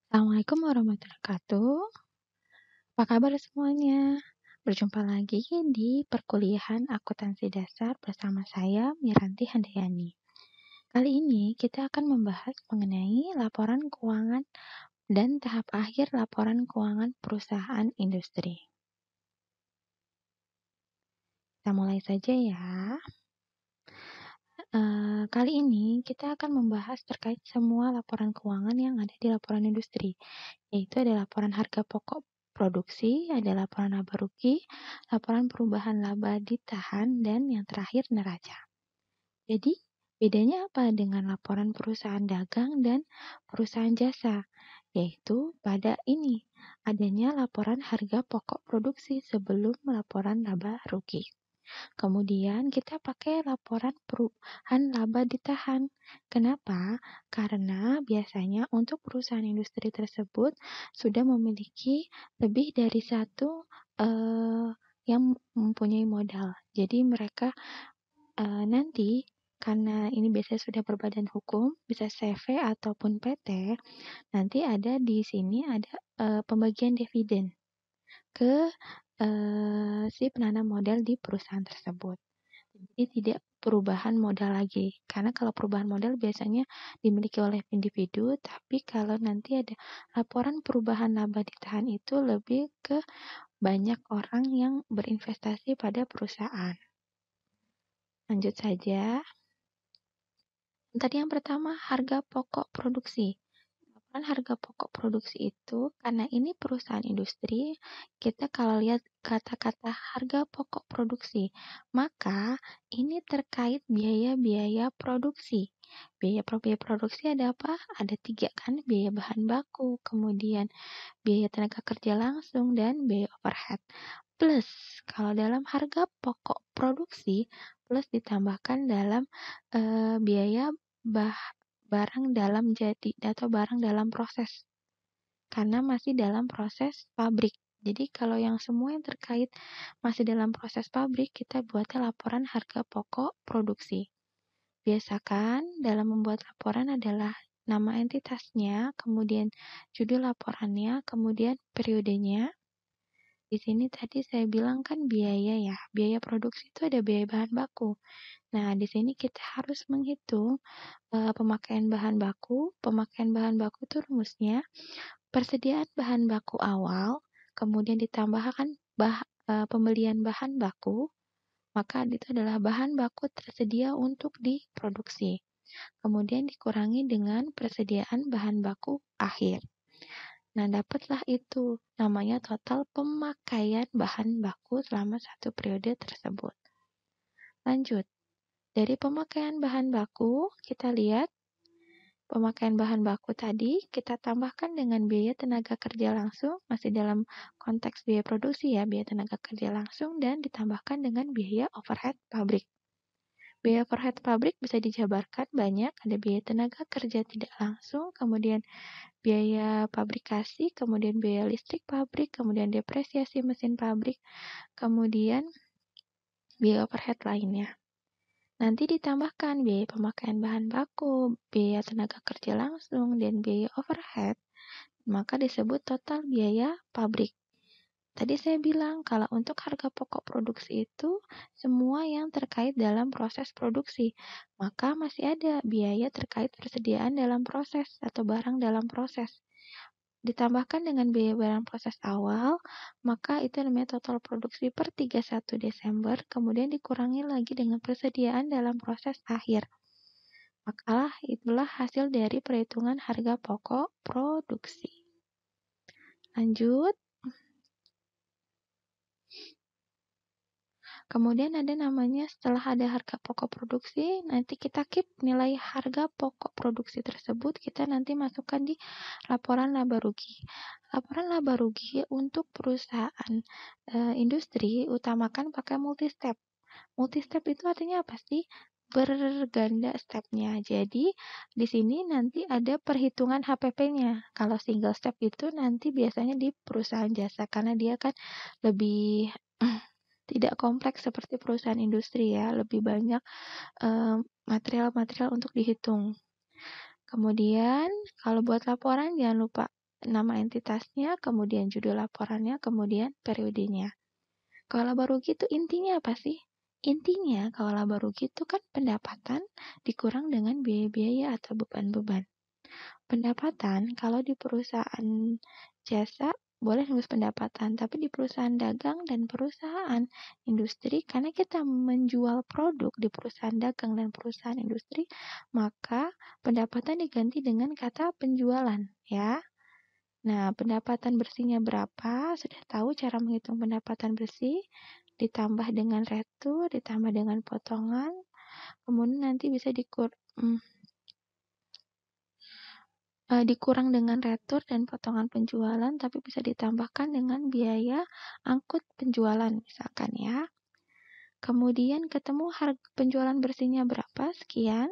Assalamualaikum warahmatullahi wabarakatuh. Apa kabar semuanya? Berjumpa lagi di perkuliahan akuntansi dasar bersama saya Miranti Handayani. Kali ini kita akan membahas mengenai laporan keuangan dan tahap akhir laporan keuangan perusahaan industri. Kita mulai saja ya. Kali ini kita akan membahas terkait semua laporan keuangan yang ada di laporan industri, yaitu ada laporan harga pokok produksi, ada laporan laba rugi, laporan perubahan laba ditahan, dan yang terakhir neraca. Jadi, bedanya apa dengan laporan perusahaan dagang dan perusahaan jasa? Yaitu pada ini, adanya laporan harga pokok produksi sebelum laporan laba rugi. Kemudian kita pakai laporan perubahan laba ditahan. Kenapa? Karena biasanya untuk perusahaan industri tersebut sudah memiliki lebih dari satu yang mempunyai modal. Jadi mereka nanti karena ini biasanya sudah berbadan hukum, bisa CV ataupun PT, nanti ada di sini ada pembagian dividen ke si penanam modal di perusahaan tersebut. Jadi tidak perubahan modal lagi. Karena kalau perubahan modal biasanya dimiliki oleh individu, tapi kalau nanti ada laporan perubahan laba ditahan itu lebih ke banyak orang yang berinvestasi pada perusahaan. Lanjut saja. Tadi yang pertama, harga pokok produksi. Laporan harga pokok produksi itu, karena ini perusahaan industri, kita kalau lihat kata-kata harga pokok produksi, maka ini terkait biaya-biaya produksi. Biaya produksi ada apa? Ada 3 kan, biaya bahan baku, kemudian biaya tenaga kerja langsung, dan biaya overhead. Plus, kalau dalam harga pokok produksi, plus ditambahkan dalam biaya barang dalam jadi atau barang dalam proses, karena masih dalam proses pabrik. Jadi kalau yang semua yang terkait masih dalam proses pabrik, kita buatnya laporan harga pokok produksi. Biasakan dalam membuat laporan adalah nama entitasnya, kemudian judul laporannya, kemudian periodenya. Di sini tadi saya bilang kan biaya ya, biaya produksi itu ada biaya bahan baku. Nah, di sini kita harus menghitung pemakaian bahan baku. Pemakaian bahan baku itu rumusnya persediaan bahan baku awal, kemudian ditambahkan pembelian bahan baku, maka itu adalah bahan baku tersedia untuk diproduksi. Kemudian dikurangi dengan persediaan bahan baku akhir. Nah, dapatlah itu namanya total pemakaian bahan baku selama satu periode tersebut. Lanjut. Dari pemakaian bahan baku, kita lihat pemakaian bahan baku tadi kita tambahkan dengan biaya tenaga kerja langsung, masih dalam konteks biaya produksi ya, biaya tenaga kerja langsung, dan ditambahkan dengan biaya overhead pabrik. Biaya overhead pabrik bisa dijabarkan banyak, ada biaya tenaga kerja tidak langsung, kemudian biaya pabrikasi, kemudian biaya listrik pabrik, kemudian depresiasi mesin pabrik, kemudian biaya overhead lainnya. Nanti ditambahkan biaya pemakaian bahan baku, biaya tenaga kerja langsung, dan biaya overhead, maka disebut total biaya pabrik. Tadi saya bilang kalau untuk harga pokok produksi itu semua yang terkait dalam proses produksi, maka masih ada biaya terkait persediaan dalam proses atau barang dalam proses. Ditambahkan dengan biaya barang proses awal, maka itu namanya total produksi per 31 Desember, kemudian dikurangi lagi dengan persediaan dalam proses akhir. Maka itulah hasil dari perhitungan harga pokok produksi. Lanjut. Kemudian ada namanya setelah ada harga pokok produksi, nanti kita keep nilai harga pokok produksi tersebut, kita nanti masukkan di laporan laba rugi. Laporan laba rugi untuk perusahaan industri utamakan pakai multi-step. Multi-step itu artinya apa sih? Berganda stepnya. Jadi di sini nanti ada perhitungan HPP-nya. Kalau single step itu nanti biasanya di perusahaan jasa karena dia kan lebih tidak kompleks seperti perusahaan industri ya, lebih banyak material-material untuk dihitung. Kemudian kalau buat laporan jangan lupa nama entitasnya, kemudian judul laporannya, kemudian periodenya. Kalau laba rugi itu intinya apa sih? Intinya kalau laba rugi itu kan pendapatan dikurang dengan biaya-biaya atau beban-beban. Pendapatan kalau di perusahaan jasa boleh nulis pendapatan, tapi di perusahaan dagang dan perusahaan industri, karena kita menjual produk di perusahaan dagang dan perusahaan industri, maka pendapatan diganti dengan kata penjualan, ya. Nah, pendapatan bersihnya berapa? Sudah tahu cara menghitung pendapatan bersih? Ditambah dengan retur, ditambah dengan potongan, kemudian nanti bisa dikurang dengan retur dan potongan penjualan, tapi bisa ditambahkan dengan biaya angkut penjualan misalkan ya. Kemudian ketemu harga penjualan bersihnya berapa? Sekian.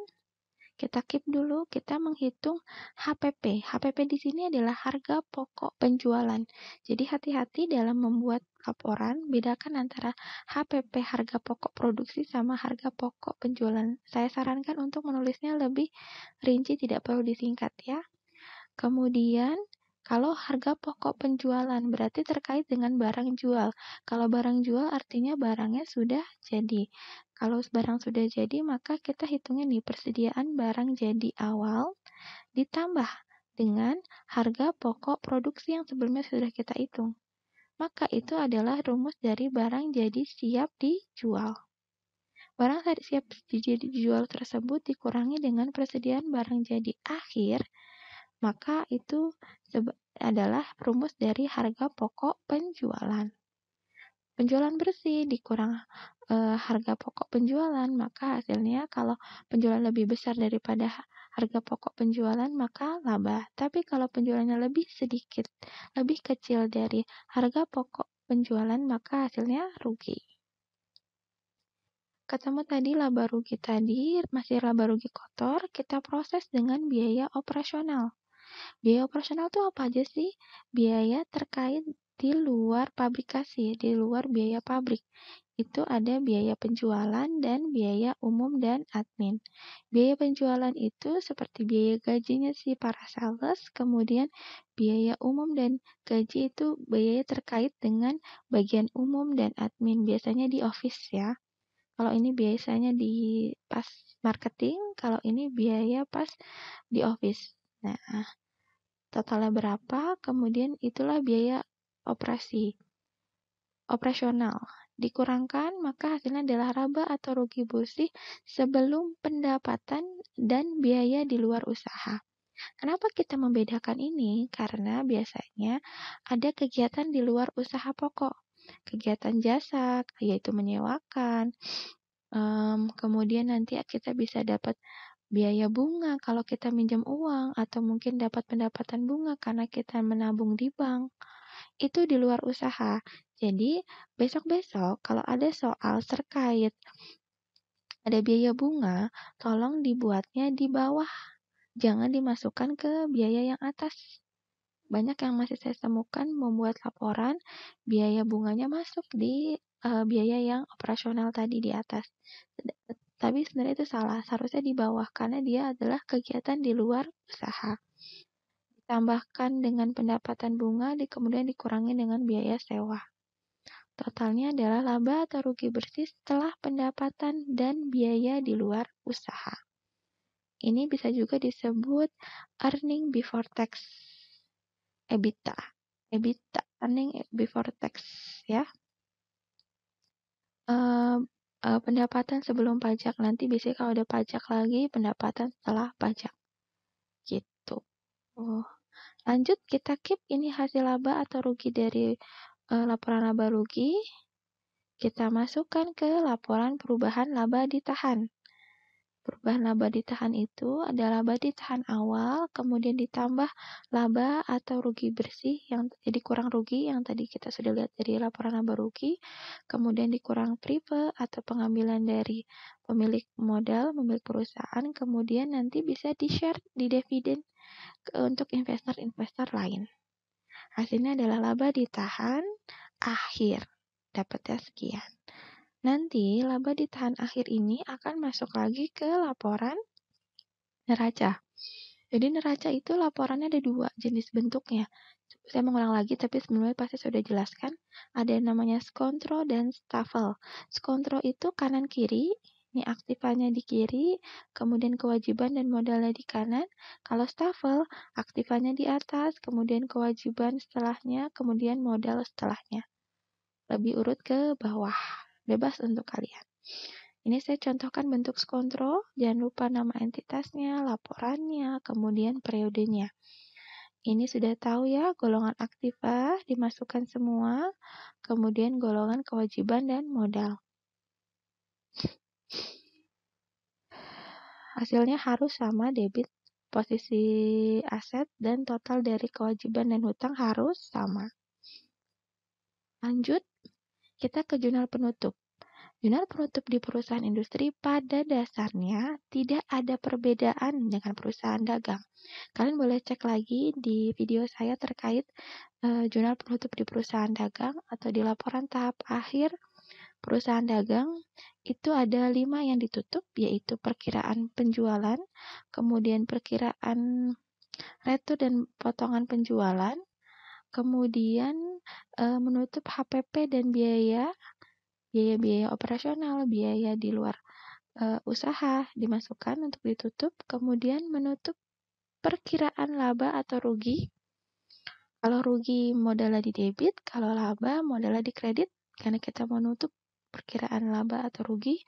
Kita keep dulu, kita menghitung HPP. HPP di sini adalah harga pokok penjualan. Jadi hati-hati dalam membuat laporan, bedakan antara HPP harga pokok produksi sama harga pokok penjualan. Saya sarankan untuk menulisnya lebih rinci, tidak perlu disingkat ya. Kemudian, kalau harga pokok penjualan berarti terkait dengan barang jual. Kalau barang jual artinya barangnya sudah jadi. Kalau barang sudah jadi, maka kita hitungnya nih persediaan barang jadi awal ditambah dengan harga pokok produksi yang sebelumnya sudah kita hitung. Maka itu adalah rumus dari barang jadi siap dijual. Barang siap dijual tersebut dikurangi dengan persediaan barang jadi akhir, maka itu adalah rumus dari harga pokok penjualan. Penjualan bersih dikurang harga pokok penjualan, maka hasilnya kalau penjualan lebih besar daripada harga pokok penjualan, maka laba. Tapi kalau penjualannya lebih sedikit, lebih kecil dari harga pokok penjualan, maka hasilnya rugi. Ketemu tadi laba rugi tadi, masih laba rugi kotor, kita proses dengan biaya operasional. Biaya operasional itu apa aja sih? Biaya terkait di luar pabrikasi, di luar biaya pabrik. Itu ada biaya penjualan dan biaya umum dan admin. Biaya penjualan itu seperti biaya gajinya si para sales, kemudian biaya umum dan gaji itu biaya terkait dengan bagian umum dan admin, biasanya di office ya. Kalau ini biasanya di pas marketing, kalau ini biaya pas di office. Nah, totalnya berapa, kemudian itulah biaya operasional. Dikurangkan, maka hasilnya adalah laba atau rugi bersih sebelum pendapatan dan biaya di luar usaha. Kenapa kita membedakan ini? Karena biasanya ada kegiatan di luar usaha pokok. Kegiatan jasa, yaitu menyewakan, kemudian nanti kita bisa dapat biaya bunga kalau kita minjam uang, atau mungkin dapat pendapatan bunga karena kita menabung di bank. Itu di luar usaha. Jadi, besok-besok kalau ada soal terkait ada biaya bunga, tolong dibuatnya di bawah. Jangan dimasukkan ke biaya yang atas. Banyak yang masih saya temukan membuat laporan, biaya bunganya masuk di biaya yang operasional tadi di atas. Tapi sebenarnya itu salah, seharusnya di bawah karena dia adalah kegiatan di luar usaha. Ditambahkan dengan pendapatan bunga, kemudian dikurangi dengan biaya sewa. Totalnya adalah laba atau rugi bersih setelah pendapatan dan biaya di luar usaha. Ini bisa juga disebut earning before tax. EBITDA, earning before tax ya. Pendapatan sebelum pajak, nanti biasanya kalau ada pajak lagi, pendapatan setelah pajak. Gitu. Lanjut, kita keep ini hasil laba atau rugi dari laporan laba rugi. Kita masukkan ke laporan perubahan laba ditahan. Perubahan laba ditahan itu adalah laba ditahan awal, kemudian ditambah laba atau rugi bersih yang jadi kurang rugi yang tadi kita sudah lihat dari laporan laba rugi, kemudian dikurang prive atau pengambilan dari pemilik modal, pemilik perusahaan, kemudian nanti bisa di-share, di dividen untuk investor-investor lain. Hasilnya adalah laba ditahan akhir, dapatnya sekian. Nanti laba ditahan akhir ini akan masuk lagi ke laporan neraca. Jadi neraca itu laporannya ada 2 jenis bentuknya. Saya mengulang lagi, tapi sebelumnya pasti sudah jelaskan. Ada yang namanya skontro dan stafel. Skontro itu kanan-kiri, ini aktifannya di kiri, kemudian kewajiban dan modalnya di kanan. Kalau stafel, aktifannya di atas, kemudian kewajiban setelahnya, kemudian modal setelahnya. Lebih urut ke bawah. Bebas untuk kalian. Ini saya contohkan bentuk skontro, jangan lupa nama entitasnya, laporannya, kemudian periodenya. Ini sudah tahu ya, golongan aktiva dimasukkan semua, kemudian golongan kewajiban dan modal. Hasilnya harus sama, debit posisi aset dan total dari kewajiban dan hutang harus sama. Lanjut, kita ke jurnal penutup. Jurnal penutup di perusahaan industri pada dasarnya tidak ada perbedaan dengan perusahaan dagang. Kalian boleh cek lagi di video saya terkait jurnal penutup di perusahaan dagang atau di laporan tahap akhir perusahaan dagang. Itu ada 5 yang ditutup, yaitu perkiraan penjualan, kemudian perkiraan retur dan potongan penjualan, kemudian menutup HPP dan biaya-biaya operasional, biaya di luar usaha dimasukkan untuk ditutup, kemudian menutup perkiraan laba atau rugi. Kalau rugi modalnya di debit, kalau laba modalnya di kredit, karena kita menutup perkiraan laba atau rugi,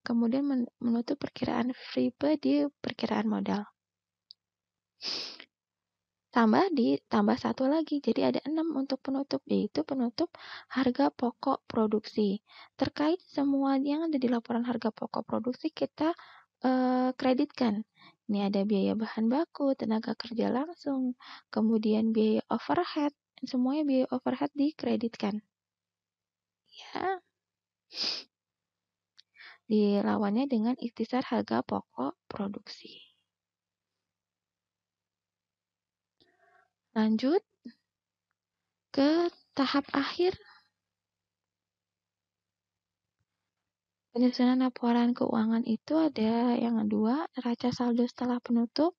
kemudian menutup perkiraan FRIPE di perkiraan modal. Tambah satu lagi, jadi ada 6 untuk penutup, yaitu penutup harga pokok produksi. Terkait semua yang ada di laporan harga pokok produksi kita kreditkan. Ini ada biaya bahan baku, tenaga kerja langsung, kemudian biaya overhead, semuanya biaya overhead dikreditkan. Ya. Dilawannya dengan ikhtisar harga pokok produksi. Lanjut ke tahap akhir. Penyusunan laporan keuangan itu ada yang kedua, neraca saldo setelah penutup.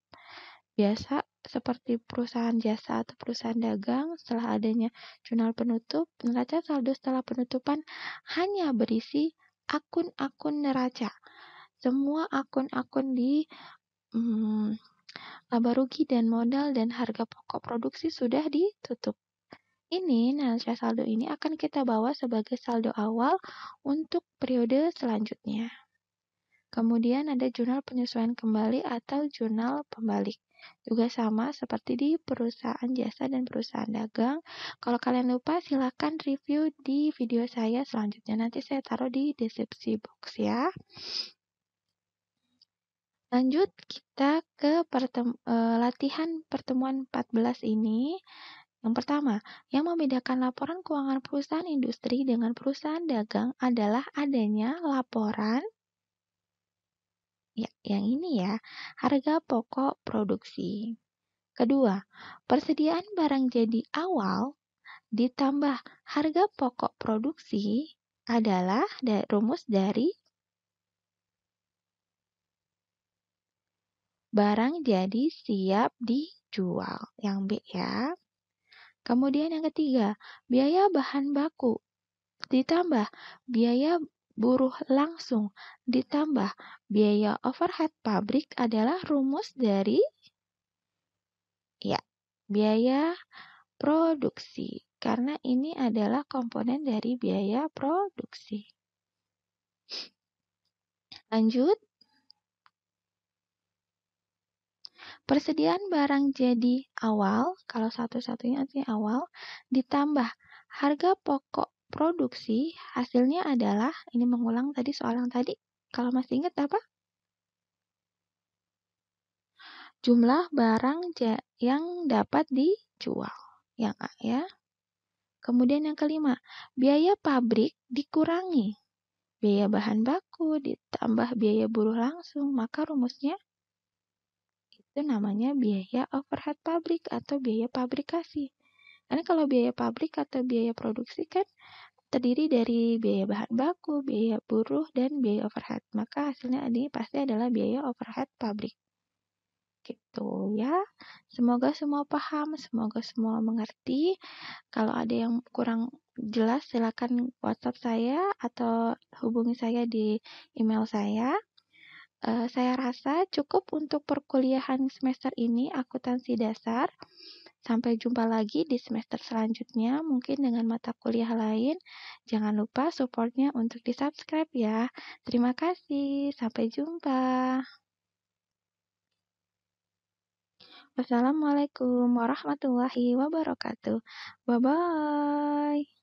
Biasa seperti perusahaan jasa atau perusahaan dagang, setelah adanya jurnal penutup, neraca saldo setelah penutupan hanya berisi akun-akun neraca. Semua akun-akun di laba rugi dan modal dan harga pokok produksi sudah ditutup. Ini neraca saldo ini akan kita bawa sebagai saldo awal untuk periode selanjutnya. Kemudian ada jurnal penyesuaian kembali atau jurnal pembalik. Juga sama seperti di perusahaan jasa dan perusahaan dagang. Kalau kalian lupa silakan review di video saya selanjutnya. Nanti saya taruh di deskripsi box ya. Lanjut kita ke latihan pertemuan 14 ini. Yang pertama, yang membedakan laporan keuangan perusahaan industri dengan perusahaan dagang adalah adanya laporan, ya, yang ini ya, harga pokok produksi. Kedua, persediaan barang jadi awal ditambah harga pokok produksi adalah rumus dari barang jadi siap dijual. Yang B ya. Kemudian yang ketiga, biaya bahan baku ditambah biaya buruh langsung ditambah biaya overhead pabrik adalah rumus dari biaya produksi. Karena ini adalah komponen dari biaya produksi. Lanjut. Persediaan barang jadi awal, kalau satu-satunya artinya awal, ditambah harga pokok produksi, hasilnya adalah, ini mengulang tadi soal yang tadi, kalau masih ingat apa? Jumlah barang yang dapat dijual, yang A ya. Kemudian yang kelima, biaya pabrik dikurangi, biaya bahan baku ditambah biaya buruh langsung, maka rumusnya itu namanya biaya overhead pabrik atau biaya pabrikasi. Karena kalau biaya pabrik atau biaya produksi kan terdiri dari biaya bahan baku, biaya buruh, dan biaya overhead. Maka hasilnya ini pasti adalah biaya overhead pabrik. gitu ya. Semoga semua paham, semoga semua mengerti. Kalau ada yang kurang jelas silakan WhatsApp saya atau hubungi saya di email saya. Saya rasa cukup untuk perkuliahan semester ini akuntansi dasar. Sampai jumpa lagi di semester selanjutnya, mungkin dengan mata kuliah lain. Jangan lupa supportnya untuk di-subscribe ya. Terima kasih, sampai jumpa. Wassalamualaikum warahmatullahi wabarakatuh. Bye-bye.